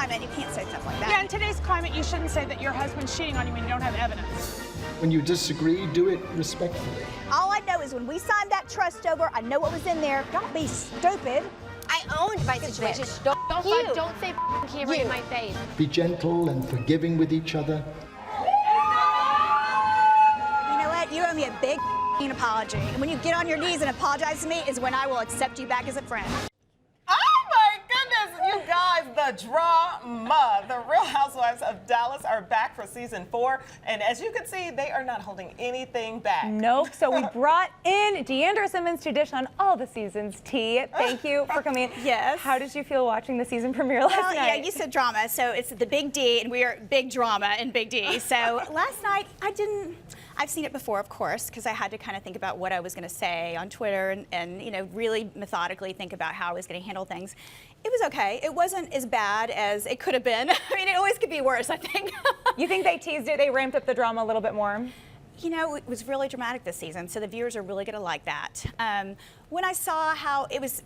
climate, you can't say stuff like that. Yeah, in today's climate, you shouldn't say that your husband's cheating on you when you don't have evidence. When you disagree, do it respectfully. All I know is when we signed that trust over, I know what was in there. Don't be stupid. I owned my situation. Don't say camera in my face. Be gentle and forgiving with each other. You know what? You owe me a big apology. And when you get on your knees and apologize to me is when I will accept you back as a friend. Oh my goodness, you guys, the drama. The Real Housewives of Dallas are back for season 4. And as you can see, they are not holding anything back. Nope. So we brought in Simmons to dish on all the seasons. T, thank you for coming in. Yes. How did you feel watching the season premiere last night? Yeah, you said drama, so it's the big D, and we are big drama and big D. So last night, I've seen it before, of course, because I had to kind of think about what I was going to say on Twitter and you know, really methodically think about how I was going to handle things. It was okay. It wasn't as bad as it could have been. I mean, it always could be worse, I think. You think they teased it? They ramped up the drama a little bit more? You know, it was really dramatic this season, so the viewers are really going to like that. When I saw how it was,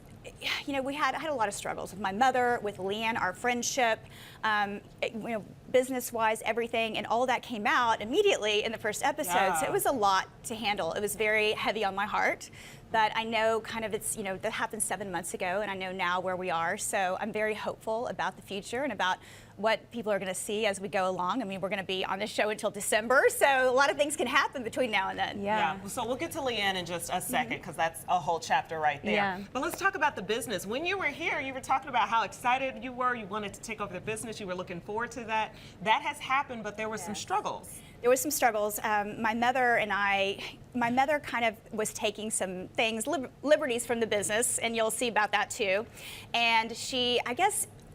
you know, I had a lot of struggles with my mother, with Leanne, our friendship, you know, business-wise, everything, and all that came out immediately in the first episode. Yeah. So it was a lot to handle. It was very heavy on my heart, but I know kind of it's, you know, that happened 7 months ago, and I know now where we are. So I'm very hopeful about the future and about what people are going to see as we go along. I mean, we're going to be on this show until December, so a lot of things can happen between now and then. Yeah. So we'll get to Leanne in just a second because that's a whole chapter right there. Yeah. But let's talk about the business. When you were here, you were talking about how excited you were. You wanted to take over the business. You were looking forward to that. That has happened, but there were some struggles. There was some struggles. My mother kind of was taking some things, liberties from the business, and you'll see about that too. And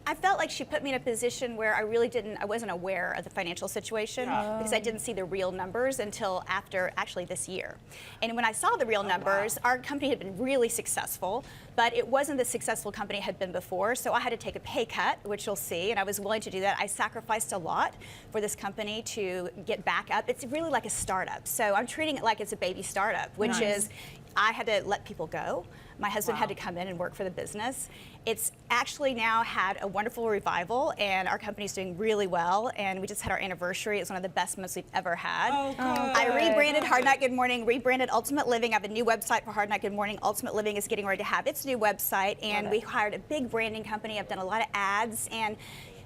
I felt like she put me in a position where I wasn't aware of the financial situation because I didn't see the real numbers until after actually this year. And when I saw the real numbers, our company had been really successful, but it wasn't the successful company it had been before. So I had to take a pay cut, which you'll see, and I was willing to do that. I sacrificed a lot for this company to get back up. It's really like a startup. So I'm treating it like it's a baby startup, which is I had to let people go. My husband had to come in and work for the business. It's actually now had a wonderful revival, and our company's doing really well, and we just had our anniversary. It's one of the best months we've ever had. Oh, good. I rebranded Hard Night Good Morning, rebranded Ultimate Living. I have a new website for Hard Night Good Morning. Ultimate Living is getting ready to have its new website, and we hired a big branding company. I've done a lot of ads, and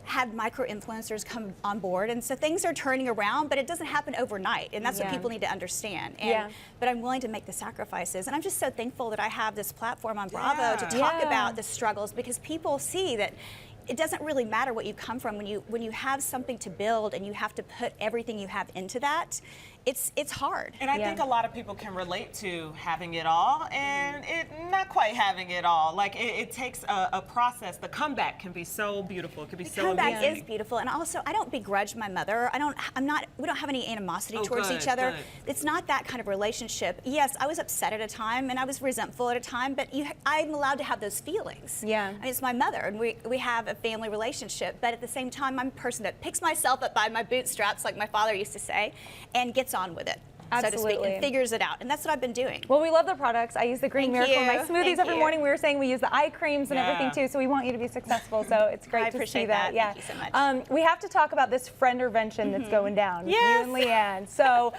had micro-influencers come on board, and so things are turning around, but it doesn't happen overnight, and that's what people need to understand. But I'm willing to make the sacrifices, and I'm just so thankful that I have this platform on Bravo to talk about the struggles, because people see that it doesn't really matter what you come from. When you have something to build and you have to put everything you have into that, it's hard. And I think a lot of people can relate to having it all and it not quite having it all. Like it takes a process. The comeback can be so beautiful. It can be so amazing. The comeback is beautiful, and also I don't begrudge my mother. We don't have any animosity towards each other. It's not that kind of relationship. Yes, I was upset at a time and I was resentful at a time, but I'm allowed to have those feelings. Yeah. I mean, it's my mother, and we have a family relationship, but at the same time, I'm a person that picks myself up by my bootstraps, like my father used to say, and gets on with it, so to speak, and figures it out. And that's what I've been doing. Well, we love the products. I use the Green Miracle in my smoothies every morning. We were saying we use the eye creams and everything too, so we want you to be successful. So it's great to see that. Thank you so much. We have to talk about this friend-ervention that's going down. Yes. You and Leanne. So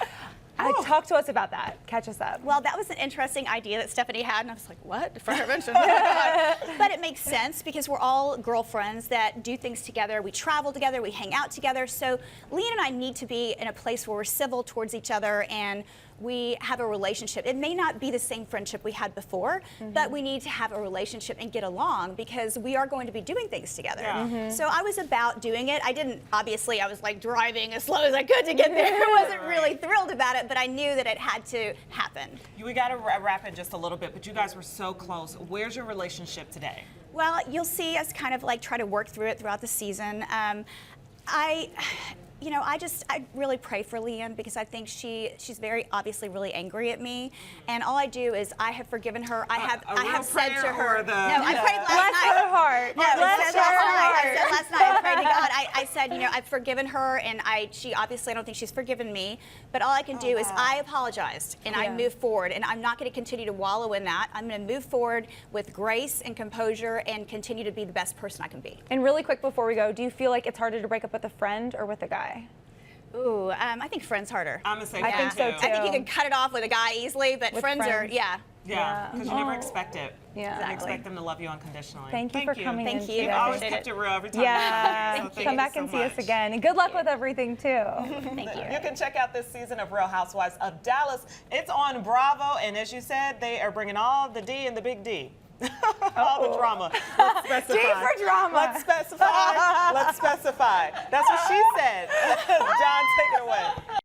talk to us about that. Catch us up. Well, that was an interesting idea that Stephanie had, and I was like, what? Friend-ervention? But it makes sense because we're all girlfriends that do things together. We travel together. We hang out together. So Leanne and I need to be in a place where we're civil towards each other and we have a relationship. It may not be the same friendship we had before, but we need to have a relationship and get along because we are going to be doing things together. So I was about doing it. Obviously, I was like driving as slow as I could to get there. I wasn't really thrilled about it, but I knew that it had to happen. We got to wrap it just a little bit, but you guys were so close. Where's your relationship today? Well, you'll see us kind of like try to work through it throughout the season. I really pray for Leanne because I think she's very obviously really angry at me, and all I do is I have forgiven her. I have said to her, no, I prayed last night. Bless her heart. No, I said last night. I prayed to God. I said, you know, I've forgiven her, and she obviously, I don't think she's forgiven me, but all I can do is I apologized, and I moved forward, and I'm not going to continue to wallow in that. I'm going to move forward with grace and composure and continue to be the best person I can be. And really quick before we go, do you feel like it's harder to break up with a friend or with a guy? Ooh, I think friends harder. I'm gonna say I think so, too. I think you can cut it off with a guy easily, but With friends are, friends. Yeah, because you never expect it. Yeah. You expect them to love you unconditionally. Thank you for coming in Thank you. today. You've always Appreciate kept it. it real every time. Yeah, you come. So thank come you back so and see much. us again. And good luck with everything, too. Thank you. You can check out this season of Real Housewives of Dallas. It's on Bravo, and as you said, they are bringing all the D and the big D. All the drama. Let's specify. D for drama. Let's specify. Let's specify. That's what she said. John, take it away.